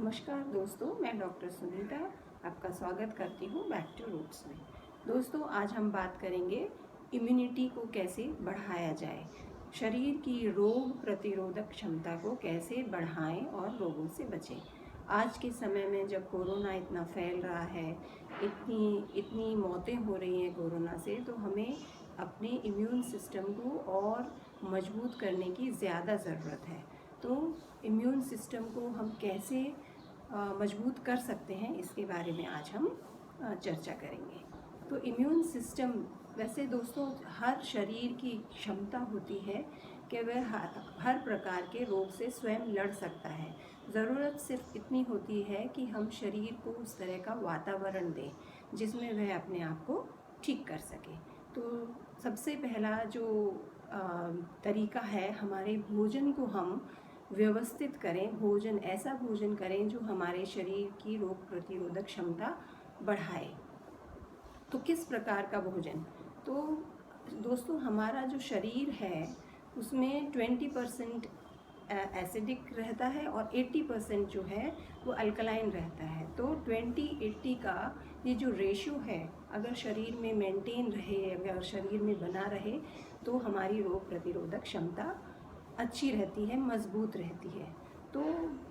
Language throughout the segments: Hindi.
नमस्कार दोस्तों, मैं डॉक्टर सुनीता आपका स्वागत करती हूँ बैक टू रूट्स में। दोस्तों, आज हम बात करेंगे इम्यूनिटी को कैसे बढ़ाया जाए, शरीर की रोग प्रतिरोधक क्षमता को कैसे बढ़ाएं और रोगों से बचें। आज के समय में जब कोरोना इतना फैल रहा है, इतनी इतनी मौतें हो रही हैं कोरोना से, तो हमें अपने इम्यून सिस्टम को और मजबूत करने की ज़्यादा ज़रूरत है। तो इम्यून सिस्टम को हम कैसे मजबूत कर सकते हैं, इसके बारे में आज हम चर्चा करेंगे। तो इम्यून सिस्टम, वैसे दोस्तों, हर शरीर की क्षमता होती है कि वह हर प्रकार के रोग से स्वयं लड़ सकता है। ज़रूरत सिर्फ इतनी होती है कि हम शरीर को उस तरह का वातावरण दें जिसमें वह अपने आप को ठीक कर सके। तो सबसे पहला जो तरीका है, हमारे भोजन को हम व्यवस्थित करें। भोजन, ऐसा भोजन करें जो हमारे शरीर की रोग प्रतिरोधक क्षमता बढ़ाए। तो किस प्रकार का भोजन? तो दोस्तों, हमारा जो शरीर है उसमें 20% एसिडिक रहता है और 80% जो है वो अल्कलाइन रहता है। तो 20-80 का ये जो रेशियो है, अगर शरीर में मेंटेन रहे, अगर शरीर में बना रहे, तो हमारी रोग प्रतिरोधक क्षमता अच्छी रहती है, मज़बूत रहती है। तो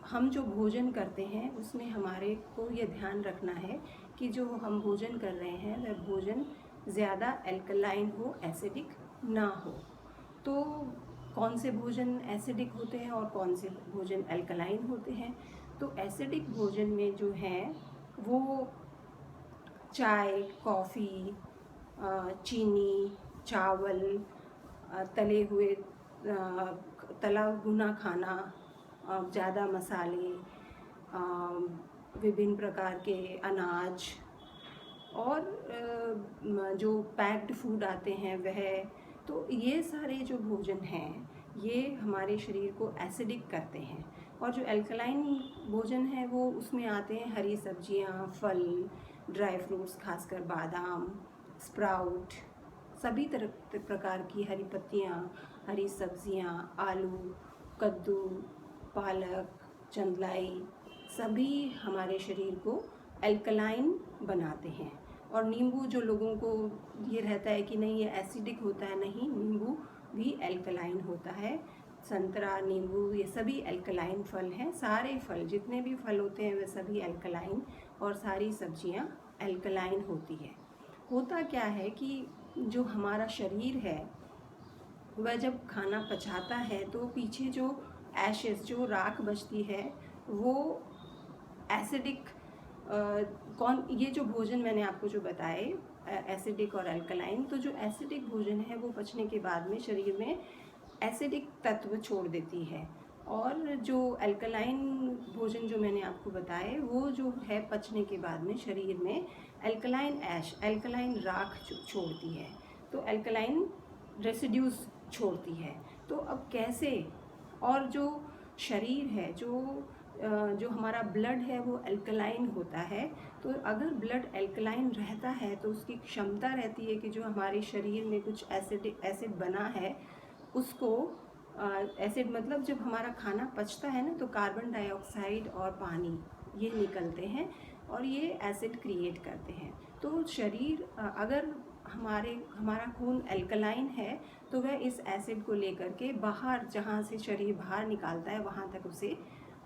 हम जो भोजन करते हैं उसमें हमारे को ये ध्यान रखना है कि जो हम भोजन कर रहे हैं वह भोजन ज़्यादा अल्कलाइन हो, एसिडिक ना हो। तो कौन से भोजन एसिडिक होते हैं और कौन से भोजन अल्कलाइन होते हैं? तो एसिडिक भोजन में जो हैं वो चाय, कॉफ़ी, चीनी, चावल, तले हुए, तला भुना खाना, ज़्यादा मसाले, विभिन्न प्रकार के अनाज और जो पैक्ड फूड आते हैं वह, तो ये सारे जो भोजन हैं ये हमारे शरीर को एसिडिक करते हैं। और जो अल्कलाइन भोजन है वो उसमें आते हैं हरी सब्जियां, फल, ड्राई फ्रूट्स, खासकर बादाम, स्प्राउट, सभी तरह प्रकार की हरी पत्तियां, हरी सब्जियां, आलू, कद्दू, पालक, चंदलाई, सभी हमारे शरीर को अल्कलाइन बनाते हैं। और नींबू, जो लोगों को ये रहता है कि नहीं ये एसिडिक होता है, नहीं, नींबू भी अल्कलाइन होता है। संतरा, नींबू, ये सभी अल्कलाइन फल हैं। सारे फल, जितने भी फल होते हैं वे सभी अल्कलाइन, और सारी सब्जियां अल्कलाइन होती है। होता क्या है कि जो हमारा शरीर है वह जब खाना पचाता है तो पीछे जो एशेस, जो राख बचती है, वो एसिडिक, ये जो भोजन मैंने आपको जो बताए एसिडिक और अल्कलाइन, तो जो एसिडिक भोजन है वो पचने के बाद में शरीर में एसिडिक तत्व छोड़ देती है, और जो अल्कलाइन भोजन जो मैंने आपको बताए वो जो है पचने के बाद में शरीर में अल्कलाइन ऐश, अल्कलाइन राख छोड़ती है, तो अल्कलाइन रेसिड्यूज छोड़ती है। तो अब कैसे? और जो शरीर है, जो हमारा ब्लड है वो अल्कलाइन होता है। तो अगर ब्लड अल्कलाइन रहता है तो उसकी क्षमता रहती है कि जो हमारे शरीर में कुछ एसिड बना है उसको, एसिड मतलब जब हमारा खाना पचता है ना, तो कार्बन डाइऑक्साइड और पानी ये निकलते हैं और ये एसिड क्रिएट करते हैं। तो शरीर, अगर हमारा खून अल्कलाइन है तो वह इस एसिड को लेकर के बाहर, जहाँ से शरीर बाहर निकालता है, वहाँ तक उसे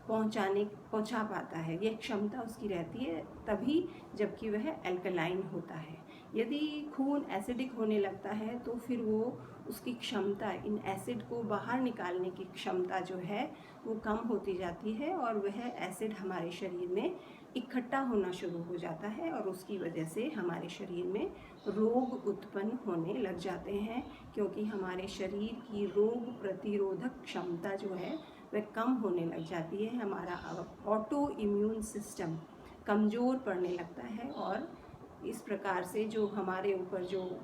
पहुँचा पाता है। यह क्षमता उसकी रहती है तभी जबकि वह अल्कलाइन होता है। यदि खून एसिडिक होने लगता है तो फिर वो, उसकी क्षमता, इन एसिड को बाहर निकालने की क्षमता जो है वो कम होती जाती है और वह एसिड हमारे शरीर में इकट्ठा होना शुरू हो जाता है और उसकी वजह से हमारे शरीर में रोग उत्पन्न होने लग जाते हैं, क्योंकि हमारे शरीर की रोग प्रतिरोधक क्षमता जो है वह कम होने लग जाती है। हमारा ऑटो इम्यून सिस्टम कमज़ोर पड़ने लगता है और इस प्रकार से जो हमारे ऊपर, जो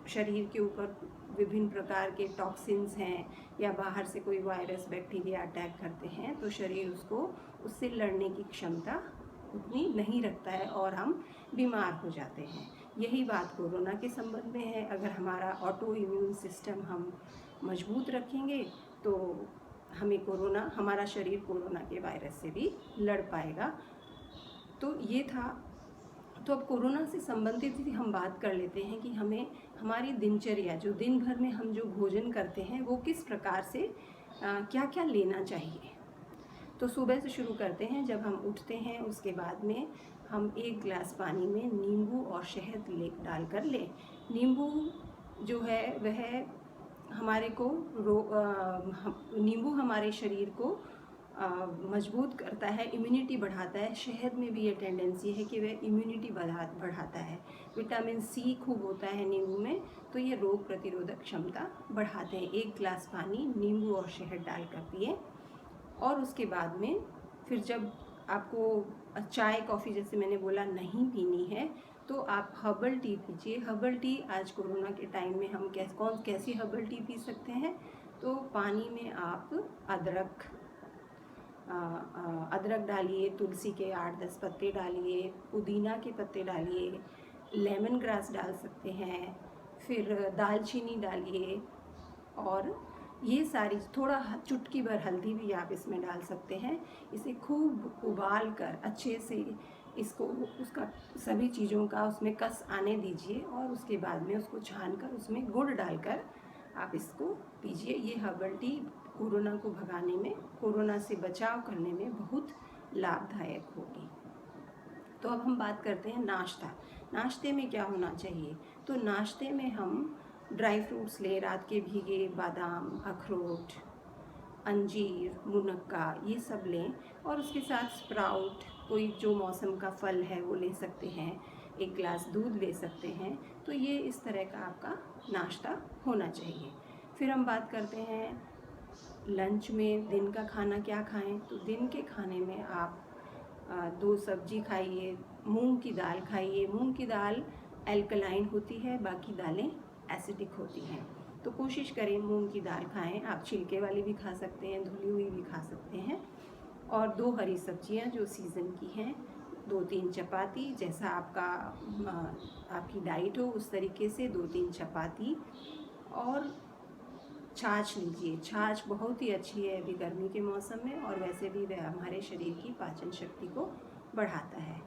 शरीर के ऊपर विभिन्न प्रकार के टॉक्सिन्स हैं या बाहर से कोई वायरस, बैक्टीरिया अटैक करते हैं, तो शरीर उससे लड़ने की क्षमता उतनी नहीं रखता है और हम बीमार हो जाते हैं। यही बात कोरोना के संबंध में है। अगर हमारा ऑटो इम्यून सिस्टम हम मजबूत रखेंगे तो हमारा शरीर कोरोना के वायरस से भी लड़ पाएगा। तो ये था। तो अब कोरोना से संबंधित भी हम बात कर लेते हैं कि हमें हमारी दिनचर्या, जो दिन भर में हम जो भोजन करते हैं, वो किस प्रकार से क्या क्या लेना चाहिए। तो सुबह से शुरू करते हैं। जब हम उठते हैं उसके बाद में हम 1 गिलास पानी में नींबू और शहद डाल कर लें। नींबू जो है वह हमारे को नींबू हमारे शरीर को मजबूत करता है, इम्यूनिटी बढ़ाता है। शहद में भी ये टेंडेंसी है कि वह इम्यूनिटी बढ़ाता है। विटामिन सी खूब होता है नींबू में, तो ये रोग प्रतिरोधक क्षमता बढ़ाते हैं। 1 गिलास पानी नींबू और शहद डाल कर पिए। और उसके बाद में फिर जब आपको चाय कॉफ़ी जैसे मैंने बोला नहीं पीनी है, तो आप हर्बल टी पीजिए। हर्बल टी आज कोरोना के टाइम में हम कैसी हर्बल टी पी सकते हैं। तो पानी में आप अदरक डालिए, तुलसी के 8-10 पत्ते डालिए, पुदीना के पत्ते डालिए, लेमन ग्रास डाल सकते हैं, फिर दालचीनी डालिए, और ये सारी थोड़ा चुटकी भर हल्दी भी आप इसमें डाल सकते हैं। इसे खूब उबाल कर अच्छे से उसका सभी चीज़ों का उसमें कस आने दीजिए, और उसके बाद में उसको छान कर उसमें गुड़ डालकर आप इसको पीजिए। ये हर्बल टी कोरोना को भगाने में, कोरोना से बचाव करने में बहुत लाभदायक होगी। तो अब हम बात करते हैं नाश्ता। नाश्ते में क्या होना चाहिए। तो नाश्ते में हम ड्राई फ्रूट्स लें, रात के भीगे बादाम, अखरोट, अंजीर, मुनक्का, ये सब लें। और उसके साथ स्प्राउट, कोई जो मौसम का फल है वो ले सकते हैं। 1 गिलास दूध ले सकते हैं। तो ये इस तरह का आपका नाश्ता होना चाहिए। फिर हम बात करते हैं लंच में दिन का खाना क्या खाएं। तो दिन के खाने में आप 2 सब्जी खाइए, मूंग की दाल खाइए। मूंग की दाल एल्कलाइन होती है, बाकी दालें एसिडिक होती हैं। तो कोशिश करें मूंग की दाल खाएं। आप छिलके वाली भी खा सकते हैं, धुली हुई भी खा सकते हैं। और 2 हरी सब्जियां जो सीज़न की हैं, 2-3 चपाती, जैसा आपकी डाइट हो उस तरीके से 2-3 चपाती। और छाछ लीजिए। छाछ बहुत ही अच्छी है अभी गर्मी के मौसम में, और वैसे भी वह हमारे शरीर की पाचन शक्ति को बढ़ाता है।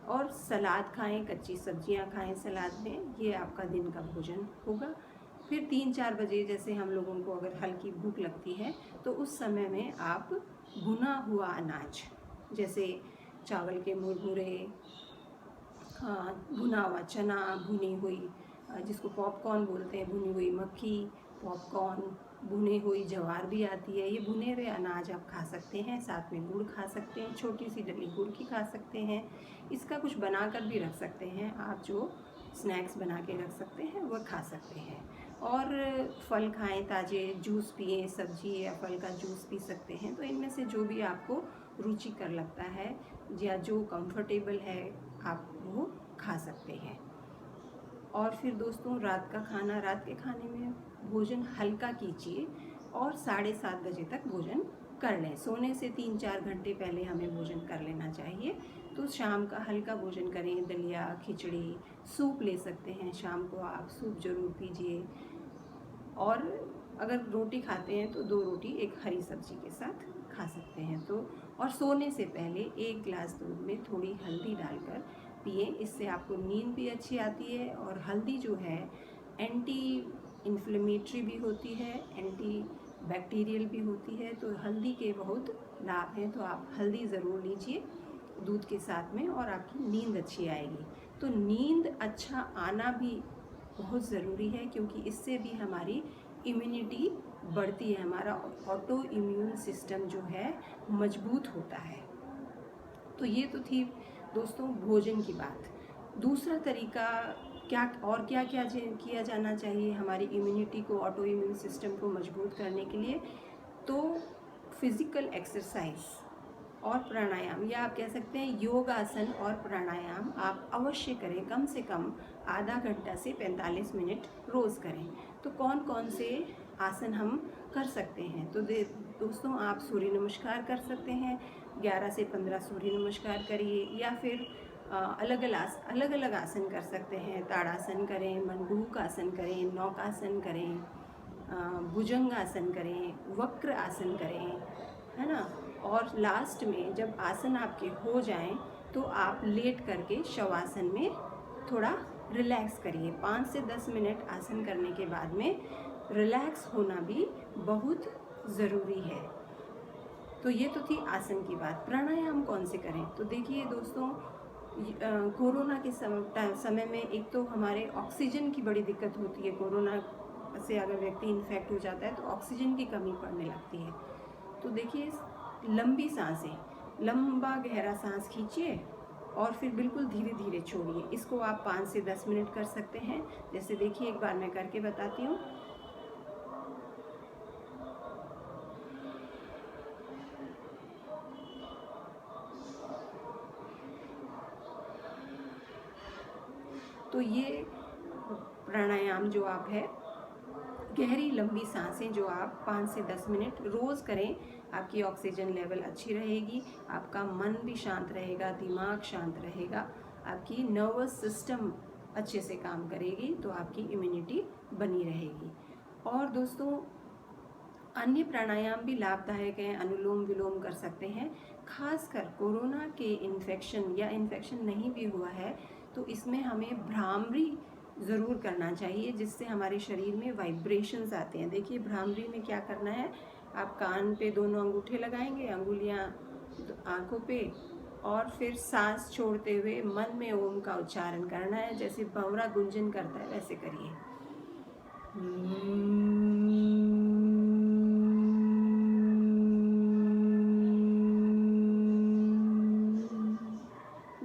और सलाद खाएं, कच्ची सब्जियां खाएं सलाद में। ये आपका दिन का भोजन होगा। फिर 3-4 बजे जैसे हम लोगों को अगर हल्की भूख लगती है, तो उस समय में आप भुना हुआ अनाज, जैसे चावल के मुरमुरे, भुना हुआ चना, भुनी हुई जिसको पॉपकॉर्न बोलते हैं, भुनी हुई मक्की, पॉपकॉर्न, भुनी हुई ज्वार भी आती है। ये भुने हुए अनाज आप खा सकते हैं। साथ में गुड़ खा सकते हैं, छोटी सी डली गुड़ की खा सकते हैं। इसका कुछ बना कर भी रख सकते हैं आप, जो स्नैक्स बना के रख सकते हैं वह खा सकते हैं। और फल खाएं ताज़े, जूस पिए, सब्जी या फल का जूस पी सकते हैं। तो इनमें से जो भी आपको रुचिकर लगता है या जो कंफर्टेबल है आप वो खा सकते हैं। और फिर दोस्तों रात का खाना, रात के खाने में भोजन हल्का कीजिए और 7:30 बजे तक भोजन कर लें। सोने से 3-4 घंटे पहले हमें भोजन कर लेना चाहिए। तो शाम का हल्का भोजन करें, दलिया, खिचड़ी, सूप ले सकते हैं। शाम को आप सूप ज़रूर पीजिए। और अगर रोटी खाते हैं तो 2 रोटी 1 हरी सब्जी के साथ खा सकते हैं। तो और सोने से पहले 1 गिलास दूध में थोड़ी हल्दी डालकर पिए। इससे आपको नींद भी अच्छी आती है। और हल्दी जो है एंटी इन्फ्लेमेटरी भी होती है, एंटी बैक्टीरियल भी होती है। तो हल्दी के बहुत लाभ हैं। तो आप हल्दी ज़रूर लीजिए दूध के साथ में, और आपकी नींद अच्छी आएगी। तो नींद अच्छा आना भी बहुत ज़रूरी है, क्योंकि इससे भी हमारी इम्यूनिटी बढ़ती है। हमारा ऑटो इम्यून सिस्टम जो है मजबूत होता है। तो ये तो थी दोस्तों भोजन की बात। दूसरा तरीका क्या किया जाना चाहिए हमारी इम्यूनिटी को, ऑटो इम्यून सिस्टम को मजबूत करने के लिए। तो फिज़िकल एक्सरसाइज और प्राणायाम, या आप कह सकते हैं योगासन और प्राणायाम आप अवश्य करें। कम से कम आधा घंटा से 45 मिनट रोज़ करें। तो कौन कौन से आसन हम कर सकते हैं। तो दोस्तों आप सूर्य नमस्कार कर सकते हैं। 11 से 15 सूर्य नमस्कार करिए, या फिर अलग अलग आसन कर सकते हैं। ताड़ासन करें, मंडूक आसन करें, नौकासन करें, भुजंग आसन करें, वक्र आसन करें, है ना। और लास्ट में जब आसन आपके हो जाएं तो आप लेट करके शवासन में थोड़ा रिलैक्स करिए। 5 से 10 मिनट आसन करने के बाद में रिलैक्स होना भी बहुत ज़रूरी है। तो ये तो थी आसन की बात। प्राणायाम कौन से करें? तो देखिए दोस्तों, कोरोना के समय में एक तो हमारे ऑक्सीजन की बड़ी दिक्कत होती है। कोरोना से अगर व्यक्ति इन्फेक्ट हो जाता है तो ऑक्सीजन की कमी पड़ने लगती है। तो देखिए, लंबी सांसें, लंबा गहरा सांस खींचिए और फिर बिल्कुल धीरे धीरे छोड़िए। इसको आप 5 से 10 मिनट कर सकते हैं। जैसे देखिए, एक बार मैं करके बताती हूँ। तो ये प्राणायाम जो आप है, गहरी लंबी सांसें जो आप 5 से 10 मिनट रोज़ करें, आपकी ऑक्सीजन लेवल अच्छी रहेगी, आपका मन भी शांत रहेगा, दिमाग शांत रहेगा, आपकी नर्वस सिस्टम अच्छे से काम करेगी, तो आपकी इम्यूनिटी बनी रहेगी। और दोस्तों, अन्य प्राणायाम भी लाभदायक हैं। अनुलोम विलोम कर सकते हैं। खासकर कोरोना के इन्फेक्शन या इन्फेक्शन नहीं भी हुआ है तो इसमें हमें भ्रामरी ज़रूर करना चाहिए, जिससे हमारे शरीर में वाइब्रेशंस आते हैं। देखिए, भ्रामरी में क्या करना है, आप कान पे दोनों अंगूठे लगाएंगे, अंगुलियां आंखों पे, और फिर सांस छोड़ते हुए मन में ओम का उच्चारण करना है। जैसे भंवरा गुंजन करता है वैसे करिए।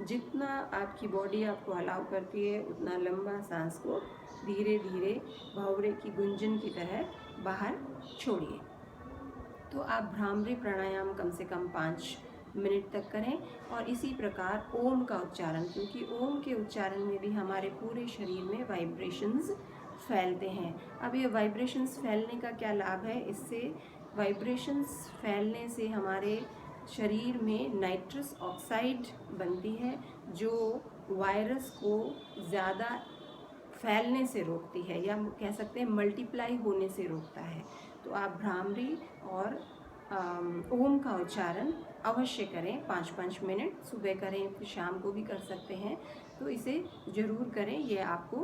जितना आपकी बॉडी आपको अलाउ करती है उतना लंबा सांस को धीरे धीरे भंवरे की गुंजन की तरह बाहर छोड़िए। तो आप भ्रामरी प्राणायाम कम से कम 5 मिनट तक करें। और इसी प्रकार ओम का उच्चारण, क्योंकि ओम के उच्चारण में भी हमारे पूरे शरीर में वाइब्रेशंस फैलते हैं। अब ये वाइब्रेशंस फैलने का क्या लाभ है? इससे वाइब्रेशंस फैलने से हमारे शरीर में नाइट्रस ऑक्साइड बनती है, जो वायरस को ज़्यादा फैलने से रोकती है, या कह सकते हैं मल्टीप्लाई होने से रोकता है। तो आप भ्रामरी और ओम का उच्चारण अवश्य करें। 5-5 मिनट सुबह करें, फिर शाम को भी कर सकते हैं। तो इसे ज़रूर करें। ये आपको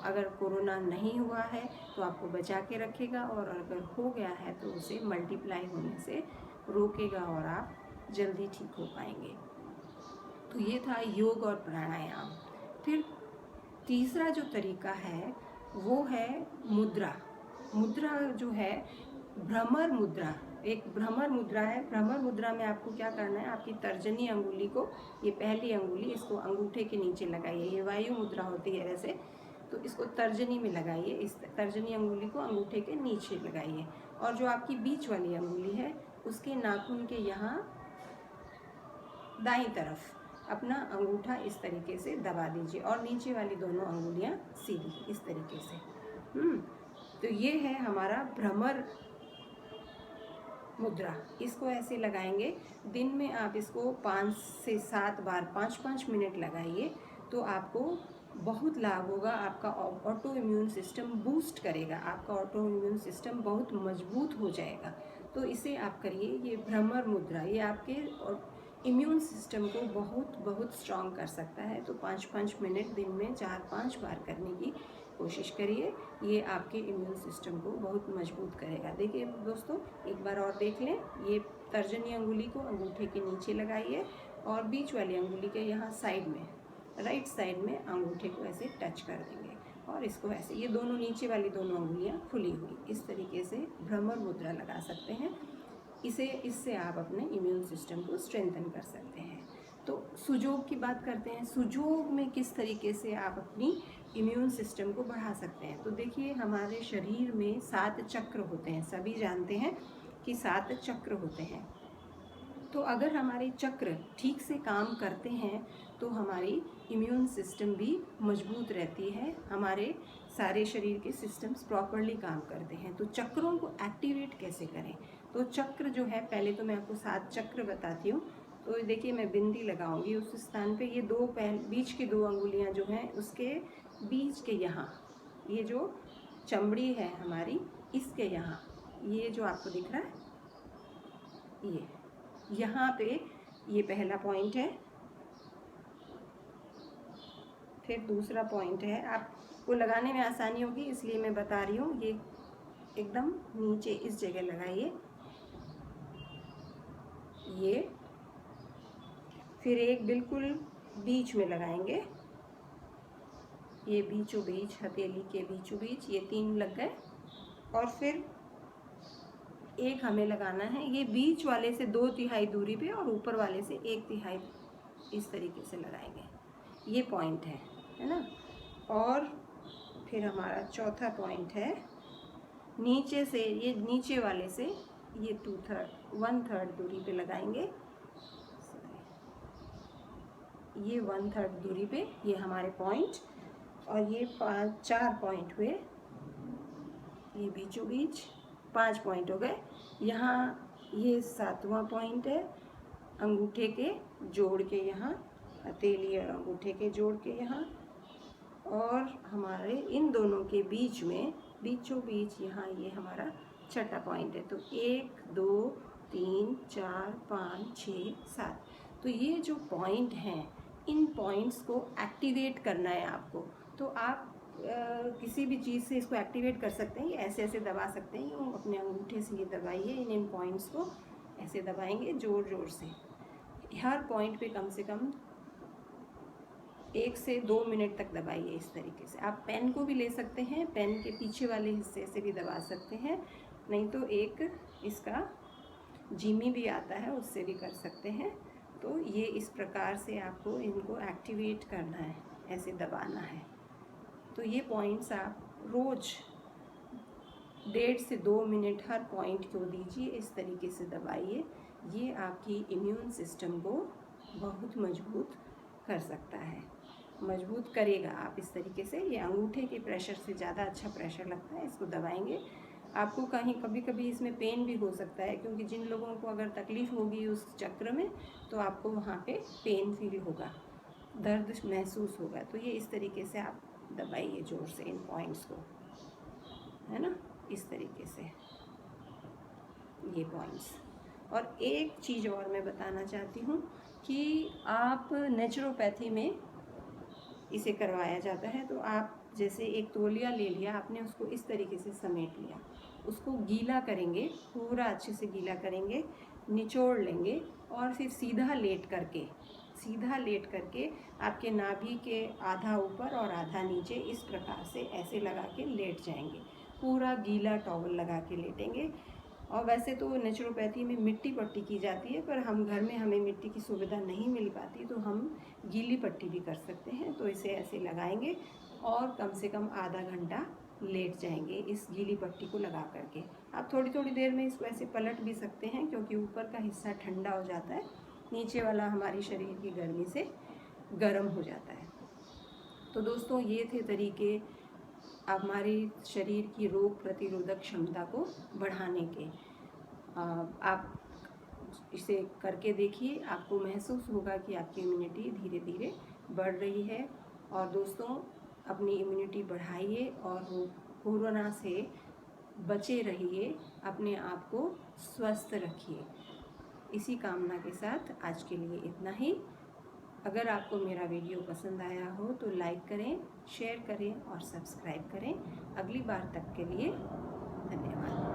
अगर कोरोना नहीं हुआ है तो आपको बचा के रखेगा, और अगर हो गया है तो उसे मल्टीप्लाई होने से रोकेगा और आप जल्दी ठीक हो पाएंगे। तो ये था योग और प्राणायाम। फिर तीसरा जो तरीका है वो है मुद्रा। मुद्रा जो है भ्रमर मुद्रा, एक भ्रमर मुद्रा है। भ्रमर मुद्रा में आपको क्या करना है, आपकी तर्जनी अंगुली को, ये पहली अंगुली, इसको अंगूठे के नीचे लगाइए। ये वायु मुद्रा होती है वैसे, तो इसको तर्जनी में लगाइए। इस तर्जनी अंगुली को अंगूठे के नीचे लगाइए, और जो आपकी बीच वाली अंगुली है उसके नाखून के यहाँ दाईं तरफ अपना अंगूठा इस तरीके से दबा दीजिए, और नीचे वाली दोनों अंगुलियां सीधी इस तरीके से। तो ये है हमारा भ्रमर मुद्रा। इसको ऐसे लगाएंगे। दिन में आप इसको 5 से 7 बार 5-5 मिनट लगाइए, तो आपको बहुत लाभ होगा। आपका ऑटो इम्यून सिस्टम बूस्ट करेगा, आपका ऑटो इम्यून सिस्टम बहुत मजबूत हो जाएगा। तो इसे आप करिए। ये भ्रमर मुद्रा, ये आपके इम्यून सिस्टम को बहुत बहुत स्ट्रॉन्ग कर सकता है। तो 5-5 मिनट दिन में 4-5 बार करने की कोशिश करिए। ये आपके इम्यून सिस्टम को बहुत मजबूत करेगा। देखिए दोस्तों, एक बार और देख लें। ये तर्जनी अंगुली को अंगूठे के नीचे लगाइए, और बीच वाली अंगुली के यहाँ साइड में, राइट साइड में अंगूठे को ऐसे टच कर देंगे, और इसको ऐसे, ये दोनों नीचे वाली दोनों अंगुलियाँ खुली हुई, इस तरीके से भ्रमर मुद्रा लगा सकते हैं। इससे आप अपने इम्यून सिस्टम को स्ट्रेंथन कर सकते हैं। तो सुजोग की बात करते हैं। सुजोग में किस तरीके से आप अपनी इम्यून सिस्टम को बढ़ा सकते हैं? तो देखिए, हमारे शरीर में 7 चक्र होते हैं। सभी जानते हैं कि 7 चक्र होते हैं। तो अगर हमारे चक्र ठीक से काम करते हैं तो हमारी इम्यून सिस्टम भी मजबूत रहती है, हमारे सारे शरीर के सिस्टम्स प्रॉपरली काम करते हैं। तो चक्रों को एक्टिवेट कैसे करें? तो चक्र जो है, पहले तो मैं आपको 7 चक्र बताती हूँ। तो देखिए, मैं बिंदी लगाऊंगी उस स्थान पे। ये बीच की 2 अंगुलियाँ जो हैं उसके बीच के यहाँ, ये जो चमड़ी है हमारी, इसके यहाँ, ये जो आपको दिख रहा है, ये यहाँ पे, ये पहला पॉइंट है। फिर दूसरा पॉइंट है, आपको लगाने में आसानी होगी इसलिए मैं बता रही हूँ, ये एकदम नीचे इस जगह लगाइए, ये। फिर एक बिल्कुल बीच में लगाएंगे, ये बीचों बीच, हथेली के बीचों बीच, ये 3 लग गए। और फिर एक हमें लगाना है ये बीच वाले से 2/3 दूरी पे, और ऊपर वाले से 1/3 इस तरीके से लगाएंगे। ये पॉइंट है ना। और फिर हमारा चौथा पॉइंट है, नीचे से, ये नीचे वाले से ये 1/3 दूरी पे लगाएंगे, ये 1/3 दूरी पे, ये हमारे पॉइंट। और ये 4 पॉइंट हुए, ये बीचों बीच 5 पॉइंट हो गए। यहाँ ये 7वां पॉइंट है, अंगूठे के जोड़ के यहाँ, हथेली और अंगूठे के जोड़ के यहाँ। और हमारे इन दोनों के बीच में, बीचों बीच यहाँ, ये हमारा छठा पॉइंट है। तो 1 2 3 4 5 6 7। तो ये जो पॉइंट हैं, इन पॉइंट्स को एक्टिवेट करना है आपको। तो आप किसी भी चीज़ से इसको एक्टिवेट कर सकते हैं, ये ऐसे ऐसे दबा सकते हैं, यूँ अपने अंगूठे से ये दबाइए, इन पॉइंट्स को ऐसे दबाएंगे ज़ोर ज़ोर से। हर पॉइंट पे कम से कम 1 से 2 मिनट तक दबाइए इस तरीके से। आप पेन को भी ले सकते हैं, पेन के पीछे वाले हिस्से से भी दबा सकते हैं, नहीं तो एक इसका जिमी भी आता है, उससे भी कर सकते हैं। तो ये इस प्रकार से आपको इनको एक्टिवेट करना है, ऐसे दबाना है। तो ये पॉइंट्स आप रोज़ 1.5 से 2 मिनट हर पॉइंट को दीजिए, इस तरीके से दबाइए। ये आपकी इम्यून सिस्टम को बहुत मजबूत कर सकता है, मजबूत करेगा। आप इस तरीके से, ये अंगूठे के प्रेशर से ज़्यादा अच्छा प्रेशर लगता है, इसको दबाएंगे। आपको कहीं कभी कभी इसमें पेन भी हो सकता है, क्योंकि जिन लोगों को अगर तकलीफ़ होगी उस चक्र में, तो आपको वहाँ पे पेन फील होगा, दर्द महसूस होगा। तो ये इस तरीके से आप दबाइए ज़ोर से इन पॉइंट्स को, है ना, इस तरीके से ये पॉइंट्स। और एक चीज़ और मैं बताना चाहती हूँ कि आप नेचुरोपैथी में इसे करवाया जाता है। तो आप जैसे एक तौलिया ले लिया आपने, उसको इस तरीके से समेट लिया, उसको गीला करेंगे, पूरा अच्छे से गीला करेंगे, निचोड़ लेंगे, और फिर सीधा लेट करके आपके नाभि के आधा ऊपर और आधा नीचे इस प्रकार से ऐसे लगा के लेट जाएंगे। पूरा गीला टॉवल लगा के लेटेंगे। और वैसे तो नेचुरोपैथी में मिट्टी पट्टी की जाती है, पर हम घर में, हमें मिट्टी की सुविधा नहीं मिल पाती, तो हम गीली पट्टी भी कर सकते हैं। तो इसे ऐसे लगाएंगे और कम से कम आधा घंटा लेट जाएंगे इस गीली पट्टी को लगा करके। आप थोड़ी थोड़ी देर में इसको ऐसे पलट भी सकते हैं, क्योंकि ऊपर का हिस्सा ठंडा हो जाता है, नीचे वाला हमारी शरीर की गर्मी से गर्म हो जाता है। तो दोस्तों, ये थे तरीके हमारे शरीर की रोग प्रतिरोधक क्षमता को बढ़ाने के। आप इसे करके देखिए, आपको महसूस होगा कि आपकी इम्यूनिटी धीरे धीरे बढ़ रही है। और दोस्तों, अपनी इम्यूनिटी बढ़ाइए और कोरोना से बचे रहिए, अपने आप को स्वस्थ रखिए। इसी कामना के साथ आज के लिए इतना ही। अगर आपको मेरा वीडियो पसंद आया हो तो लाइक करें, शेयर करें और सब्सक्राइब करें। अगली बार तक के लिए धन्यवाद।